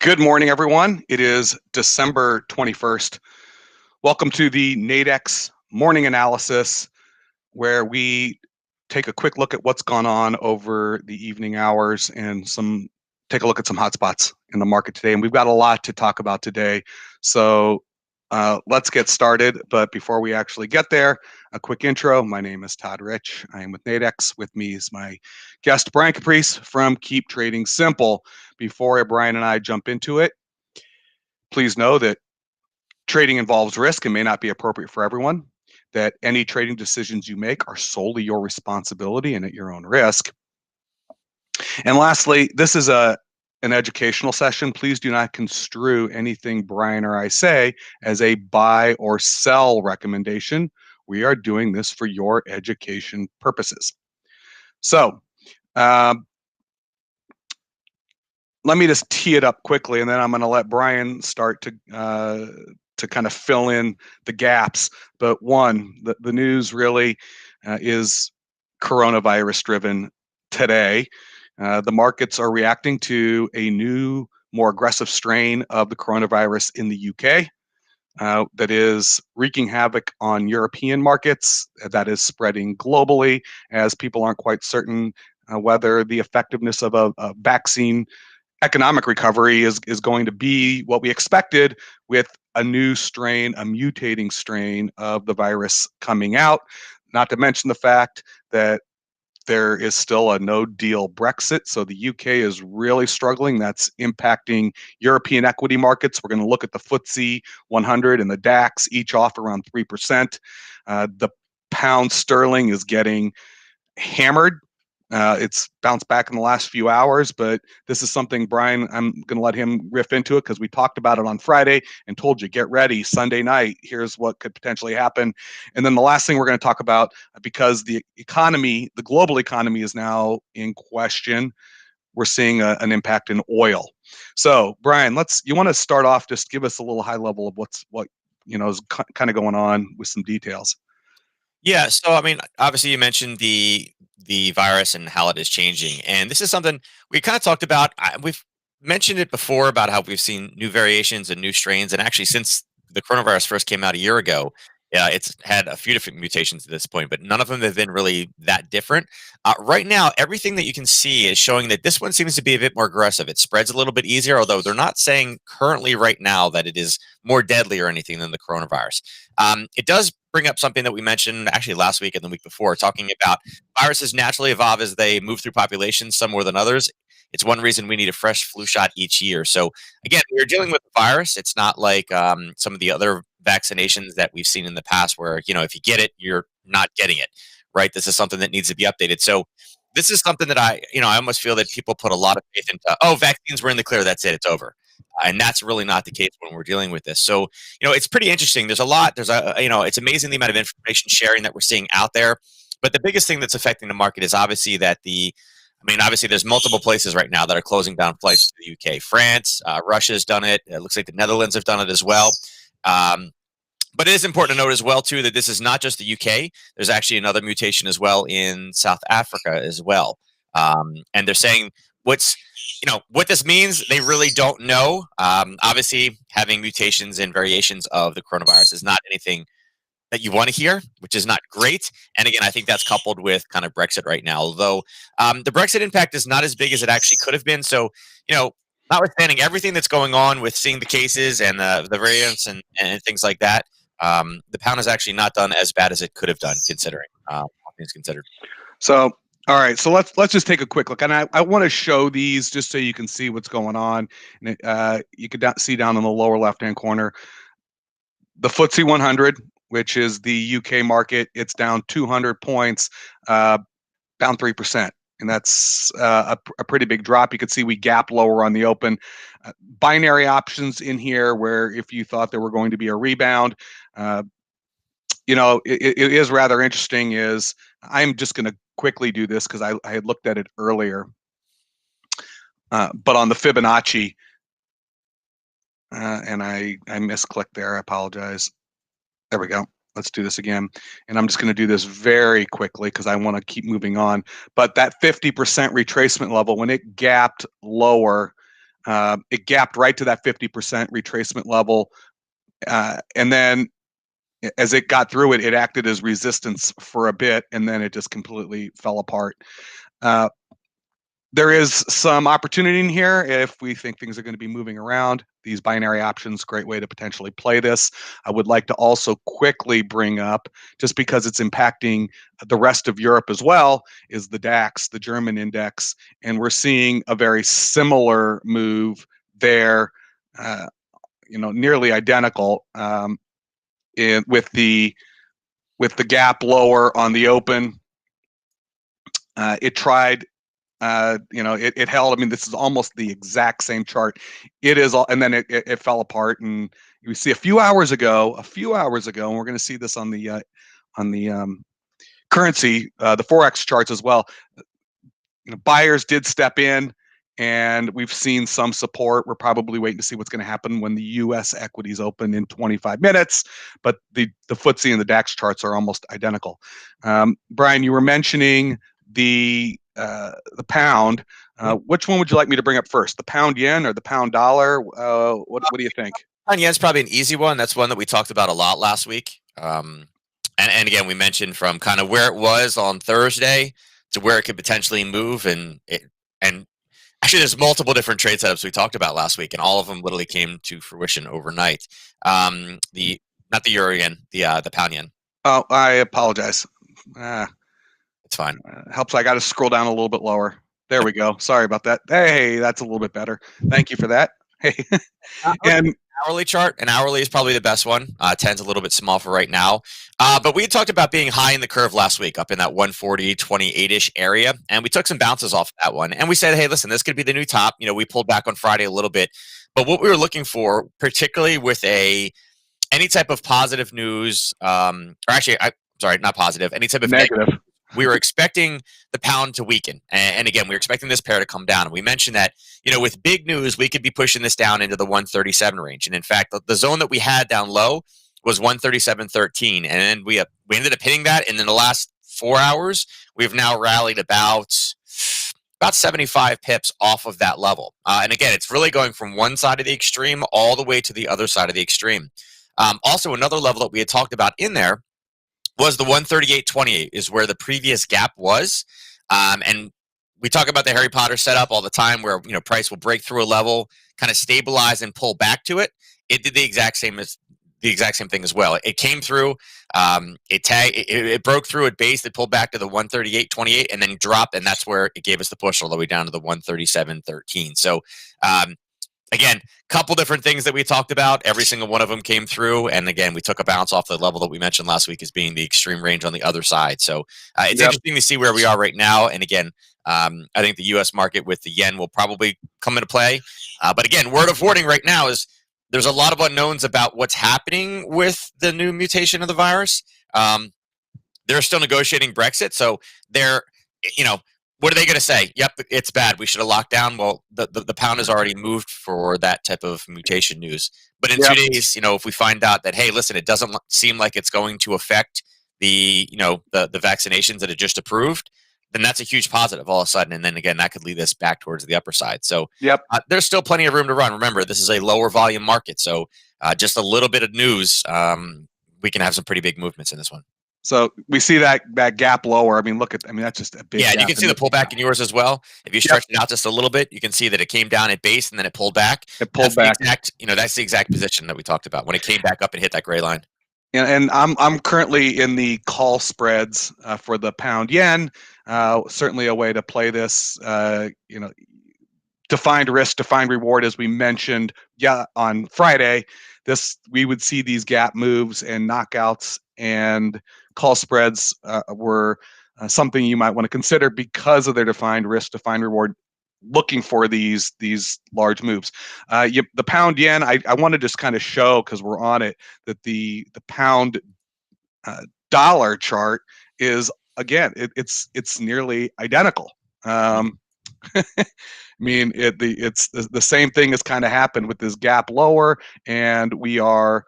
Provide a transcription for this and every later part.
Good morning, everyone. It is December 21st. Welcome to the Nadex morning analysis, where we take a quick look at what's gone on over the evening hours and take a look at some hotspots in the market today. And we've got a lot to talk about today. So let's get started. But before we actually get there, a quick intro. My name is Todd Rich. I am with Nadex. With me is my guest, Brian Caprice from Keep Trading Simple. Before Brian and I jump into it, please know that trading involves risk and may not be appropriate for everyone, that any trading decisions you make are solely your responsibility and at your own risk. And lastly, this is an educational session. Please do not construe anything Brian or I say as a buy or sell recommendation. We are doing this for your education purposes. So let me just tee it up quickly, and then I'm going to let Brian start to kind of fill in the gaps. But one, the news really is coronavirus driven today. The markets are reacting to a new, more aggressive strain of the coronavirus in the UK that is wreaking havoc on European markets, that is spreading globally as people aren't quite certain whether the effectiveness of a vaccine economic recovery is going to be what we expected, with a new strain, a mutating strain of the virus coming out. Not to mention the fact that there is still a no-deal Brexit, so the UK is really struggling. That's impacting European equity markets. We're going to look at the FTSE 100 and the Dax, each off around 3%. The pound sterling is getting hammered. It's bounced back in the last few hours, but this is something, Brian, I'm going to let him riff into it because we talked about it on Friday and told you, get ready, Sunday night, here's what could potentially happen. And then the last thing we're going to talk about, because the economy, the global economy is now in question, we're seeing an impact in oil. So, Brian, you want to start off, just give us a little high level of what is kind of going on with some details. Yeah, so I mean, obviously you mentioned the virus and how it is changing, and this is something we kind of talked about. We've mentioned it before about how we've seen new variations and new strains, and actually since the coronavirus first came out a year ago, it's had a few different mutations at this point, but none of them have been really that different. Right now, everything that you can see is showing that this one seems to be a bit more aggressive. It spreads a little bit easier, although they're not saying currently right now that it is more deadly or anything than the coronavirus. It does bring up something that we mentioned actually last week and the week before, talking about viruses naturally evolve as they move through populations, some more than others. It's one reason we need a fresh flu shot each year. So again, we're dealing with the virus. It's not like some of the other vaccinations that we've seen in the past where, if you get it, you're not getting it, right? This is something that needs to be updated. So this is something that I almost feel that people put a lot of faith into. Oh, vaccines were in the clear. That's it. It's over. And that's really not the case when we're dealing with this. So, it's pretty interesting. There's a lot. It's amazing the amount of information sharing that we're seeing out there. But the biggest thing that's affecting the market is obviously obviously there's multiple places right now that are closing down flights to the UK. France, Russia's done it. It looks like the Netherlands have done it as well. But it is important to note as well, too, that this is not just the UK. There's actually another mutation as well in South Africa as well. And they're saying what this means, they really don't know. Obviously, having mutations and variations of the coronavirus is not anything that you want to hear, which is not great. And again, I think that's coupled with kind of Brexit right now, although the Brexit impact is not as big as it actually could have been. So, notwithstanding everything that's going on with seeing the cases and the variants and things like that, the pound has actually not done as bad as it could have done, considering all things considered. So, all right, so let's just take a quick look, and I want to show these just so you can see what's going on. And you can see down in the lower left-hand corner the FTSE 100, which is the UK market. It's down 200 points, down 3%. And that's a pretty big drop. You can see we gap lower on the open. Binary options in here, where if you thought there were going to be a rebound, it is rather interesting. Is I'm just going to quickly do this because I had looked at it earlier. But on the Fibonacci, and I misclicked there. I apologize. There we go. Let's do this again. And I'm just going to do this very quickly because I want to keep moving on. But that 50% retracement level, when it gapped lower It gapped right to that 50% retracement level. And then as it got through it, it acted as resistance for a bit, and then it just completely fell apart. There is some opportunity in here if we think things are going to be moving around. These binary options, great way to potentially play this. I would like to also quickly bring up, just because it's impacting the rest of Europe as well, is the Dax, the German index, and we're seeing a very similar move there, nearly identical, with the gap lower on the open. It tried. It held. I mean, this is almost the exact same chart. It is all, and then it fell apart. And you see a few hours ago, and we're going to see this on the currency, the forex charts as well. Buyers did step in, and we've seen some support. We're probably waiting to see what's going to happen when the U.S. equities open in 25 minutes. But the FTSE and the DAX charts are almost identical. Brian, you were mentioning the pound. Which one would you like me to bring up first? The pound yen or the pound dollar? What do you think? Pound yen's probably an easy one. That's one that we talked about a lot last week. And again, we mentioned from kind of where it was on Thursday to where it could potentially move, and actually there's multiple different trade setups we talked about last week, and all of them literally came to fruition overnight. Not the euro yen, the pound yen. Oh, I apologize. It's fine. Helps. I got to scroll down a little bit lower. There we go. Sorry about that. Hey, that's a little bit better. Thank you for that. Hey, and hourly chart, and hourly is probably the best one. 10's a little bit small for right now. But we talked about being high in the curve last week, up in that 140, 28-ish area. And we took some bounces off that one. And we said, hey, listen, this could be the new top. We pulled back on Friday a little bit. But what we were looking for, particularly with any type of positive news, not positive, any type of negative. We were expecting the pound to weaken. And again, we were expecting this pair to come down. And we mentioned that, with big news, we could be pushing this down into the 137 range. And in fact, the zone that we had down low was 137.13. And then we ended up hitting that. And in the last 4 hours, we've now rallied about 75 pips off of that level. And again, it's really going from one side of the extreme all the way to the other side of the extreme. Also, another level that we had talked about in there was the 138.28 is where the previous gap was. And we talk about the Harry Potter setup all the time where, price will break through a level, kind of stabilize and pull back to it. It did the exact same thing as well. It came through, it broke through at base, it pulled back to the 138.28 and then dropped. And that's where it gave us the push all the way down to the 137.13. So, again, couple different things that we talked about. Every single one of them came through. And again, we took a bounce off the level that we mentioned last week as being the extreme range on the other side. So it's interesting to see where we are right now. And again, I think the U.S. market with the yen will probably come into play. But again, word of warning right now is there's a lot of unknowns about what's happening with the new mutation of the virus. They're still negotiating Brexit. So they're, what are they going to say? Yep, it's bad. We should have locked down. Well, the pound has already moved for that type of mutation news. But in 2 days, if we find out that, hey, listen, it doesn't seem like it's going to affect the vaccinations that are just approved, then that's a huge positive all of a sudden. And then again, that could lead us back towards the upper side. So there's still plenty of room to run. Remember, this is a lower volume market. So just a little bit of news, we can have some pretty big movements in this one. So we see that gap lower. I mean, that's just a big gap. Yeah, you can see the pullback in yours as well. If you stretch it out just a little bit, you can see that it came down at base and then it pulled back. That's the exact position that we talked about when it came back up and hit that gray line. And I'm currently in the call spreads for the pound yen. Certainly a way to play this. Defined risk, defined reward, as we mentioned. On Friday, we would see these gap moves and knockouts, and call spreads were something you might want to consider because of their defined risk, defined reward, looking for these large moves. The pound yen, I want to just kind of show, because we're on it, that the pound dollar chart is, again, it's nearly identical. I mean, it's the same thing has kind of happened with this gap lower, and we are,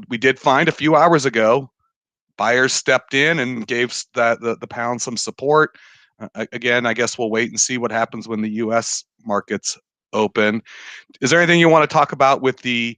we did find a few hours ago, buyers stepped in and gave the pound some support. Again, I guess we'll wait and see what happens when the U.S. markets open. Is there anything you want to talk about with the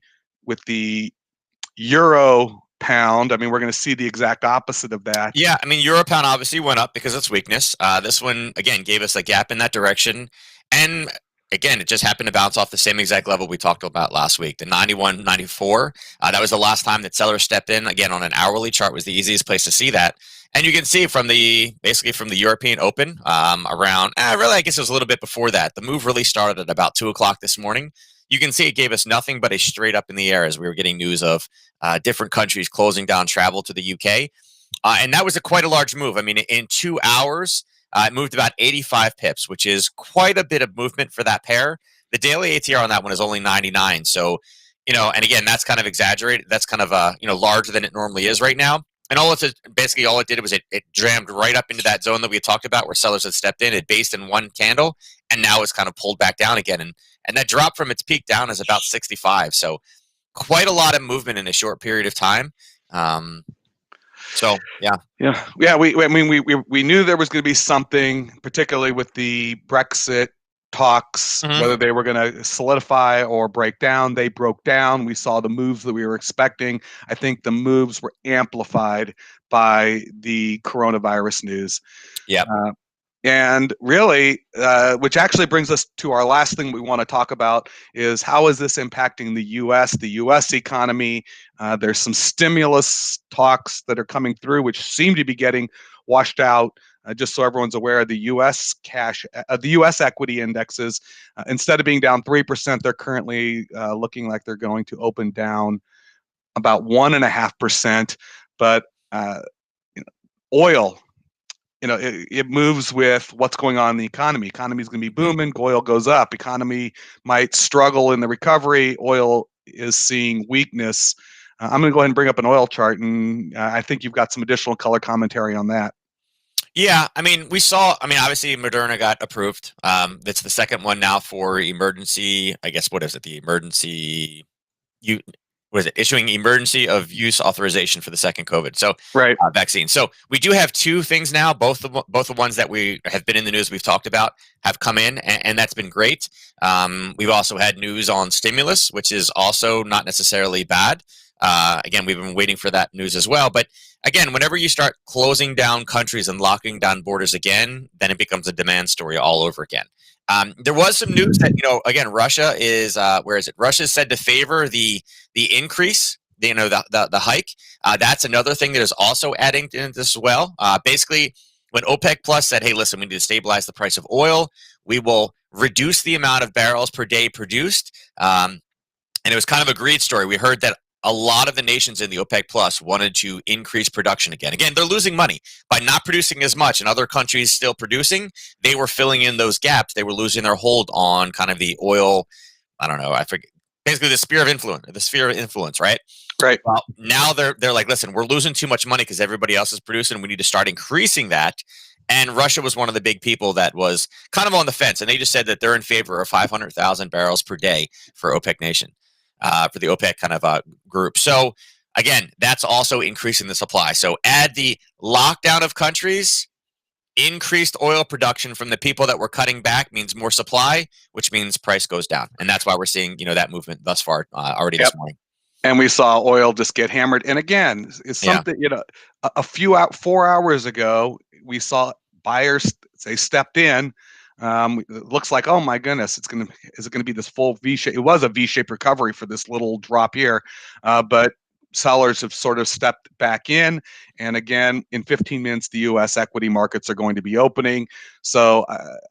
euro pound? I mean, we're going to see the exact opposite of that. Yeah, I mean, Euro pound obviously went up because it's weakness. This one again gave us a gap in that direction, and again, it just happened to bounce off the same exact level we talked about last week, the 91.94. That was the last time that sellers stepped in. Again, on an hourly chart was the easiest place to see that, and you can see from the basically from the European Open around really I guess it was a little bit before that. The move really started at about 2 o'clock this morning. You can see it gave us nothing but a straight up in the air as we were getting news of different countries closing down travel to the UK. And that was quite a large move. I mean, in 2 hours, it moved about 85 pips, which is quite a bit of movement for that pair. The daily ATR on that one is only 99. So, and again, that's kind of exaggerated. That's kind of, larger than it normally is right now. And all it did was it jammed right up into that zone that we had talked about where sellers had stepped in. It based in one candle, and now it's kind of pulled back down again. And that drop from its peak down is about 65. So quite a lot of movement in a short period of time. So yeah. We knew there was going to be something, particularly with the Brexit talks, whether they were going to solidify or break down. They broke down. We saw the moves that we were expecting. I think the moves were amplified by the coronavirus news. Yeah. And really, which actually brings us to our last thing we want to talk about is how is this impacting the U.S. economy? There's some stimulus talks that are coming through, which seem to be getting washed out. Just so everyone's aware, the U.S. the U.S. equity indexes, instead of being down 3%, they're currently looking like they're going to open down about 1.5%. But oil, it moves with what's going on in the economy. Economy is going to be booming. Oil goes up. Economy might struggle in the recovery. Oil is seeing weakness. I'm going to go ahead and bring up an oil chart, and I think you've got some additional color commentary on that. Yeah, I mean, obviously Moderna got approved. That's the second one now for emergency. I guess what is it? The emergency. Issuing emergency of use authorization for the second COVID vaccine. So we do have two things now. Both the ones that we have been in the news we've talked about have come in, and that's been great. We've also had news on stimulus, which is also not necessarily bad. Again, we've been waiting for that news as well. But again, whenever you start closing down countries and locking down borders again, then it becomes a demand story all over again. There was some news that, again, Russia is, Russia is said to favor the increase, the hike. That's another thing that is also adding to this as well. Basically, when OPEC Plus said, hey, listen, we need to stabilize the price of oil, we will reduce the amount of barrels per day produced. And it was kind of a greed story. We heard that a lot of the nations in the OPEC Plus wanted to increase production again. Again, they're losing money by not producing as much, and other countries still producing. They were filling in those gaps. They were losing their hold on kind of the oil. I don't know. I forget. Basically, the sphere of influence, right? Right. Well, now they're like, listen, we're losing too much money because everybody else is producing. We need to start increasing that. And Russia was one of the big people that was kind of on the fence, and they just said that they're in favor of 500,000 barrels per day for OPEC nation. For the OPEC kind of group. So again, that's also increasing the supply. So add the lockdown of countries, increased oil production from the people that were cutting back means more supply, which means price goes down. And that's why we're seeing, that movement thus far already this morning. And we saw oil just get hammered. And again, it's something, 4 hours ago, we saw buyers, they stepped in. It looks like, oh my goodness, is it going to be this full V-shape? It was a V-shaped recovery for this little drop here, but sellers have sort of stepped back in. And again, in 15 minutes, the U.S. equity markets are going to be opening. So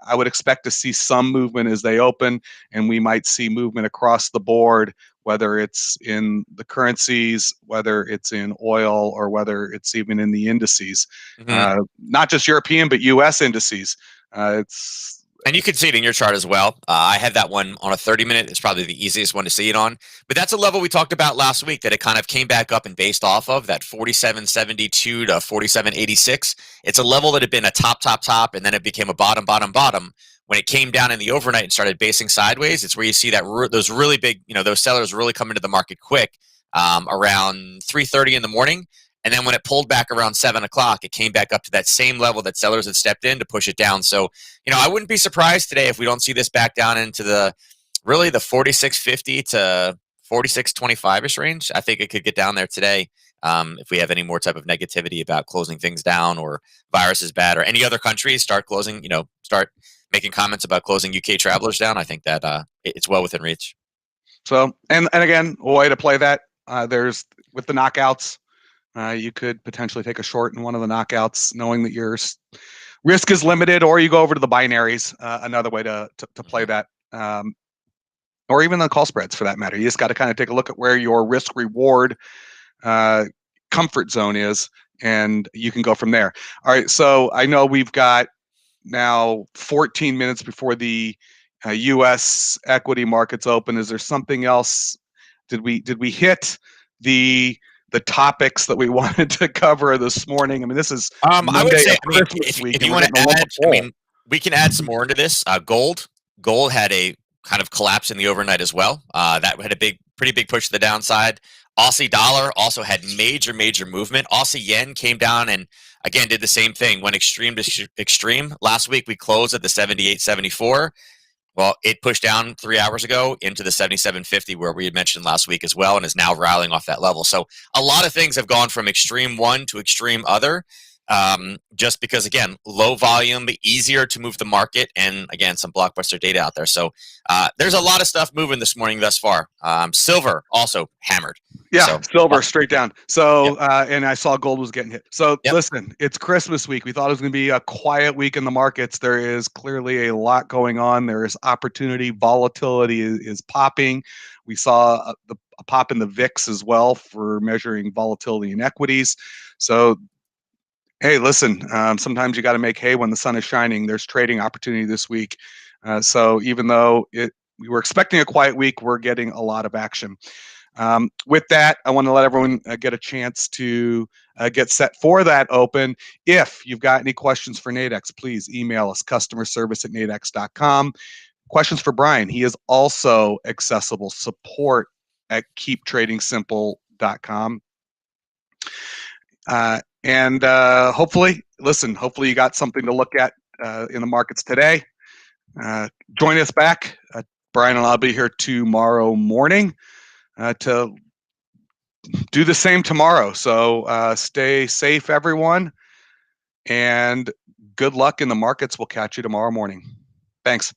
I would expect to see some movement as they open, and we might see movement across the board, whether it's in the currencies, whether it's in oil, or whether it's even in the indices. Not just European, but U.S. indices. And you can see it in your chart as well. I had that one on a 30-minute. It's probably the easiest one to see it on. But that's a level we talked about last week that it kind of came back up and based off of, that 47.72 to 47.86. It's a level that had been a top, and then it became a bottom. When it came down in the overnight and started basing sideways, it's where you see that those really big, those sellers really come into the market quick around 3:30 in the morning. And then when it pulled back around 7 o'clock, it came back up to that same level that sellers had stepped in to push it down. So, I wouldn't be surprised today if we don't see this back down into the really the 46.50 to 46.25ish range. I think it could get down there today. If we have any more type of negativity about closing things down, or virus is bad, or any other countries start closing, start making comments about closing UK travelers down, I think that it's well within reach. So, and again, a way to play that, there's with the knockouts, you could potentially take a short in one of the knockouts, knowing that your risk is limited, or you go over to the binaries, another way to play that. Or even the call spreads for that matter. You just got to kind of take a look at where your risk reward comfort zone is, and you can go from there. All right. So I know we've got now 14 minutes before the U.S. equity markets open. Is there something else? Did we hit the topics that we wanted to cover this morning? I mean, this is I would Monday say, of Christmas week, if and you we're want getting to a look add, at gold. we can add some more into this. Gold had a kind of collapse in the overnight as well. That had a pretty big push to the downside. Aussie dollar also had major movement. Aussie yen came down and again did the same thing, went extreme to extreme. Last week we closed at the 78.74. Well, it pushed down 3 hours ago into the 77.50 where we had mentioned last week as well, and is now rallying off that level. So a lot of things have gone from extreme one to extreme other, just because, again, low volume, easier to move the market, and again, some blockbuster data out there. So there's a lot of stuff moving this morning thus far. Silver also hammered. Yeah, So, silver straight down. So, yep. And I saw gold was getting hit. So Yep. listen, it's Christmas week. We thought it was going to be a quiet week in the markets. There is clearly a lot going on. There is opportunity. Volatility is popping. We saw a pop in the VIX as well for measuring volatility in equities. So, hey, listen, sometimes you got to make hay when the sun is shining. There's trading opportunity this week. So even though we were expecting a quiet week, we're getting a lot of action. With that, I want to let everyone get a chance to get set for that open. If you've got any questions for Nadex, please email us, customerservice@nadex.com. Questions for Brian. He is also accessible, support@keeptradingsimple.com. And hopefully you got something to look at in the markets today. Join us back. Brian and I'll be here tomorrow morning to do the same tomorrow. So stay safe, everyone, and good luck in the markets. We'll catch you tomorrow morning. Thanks.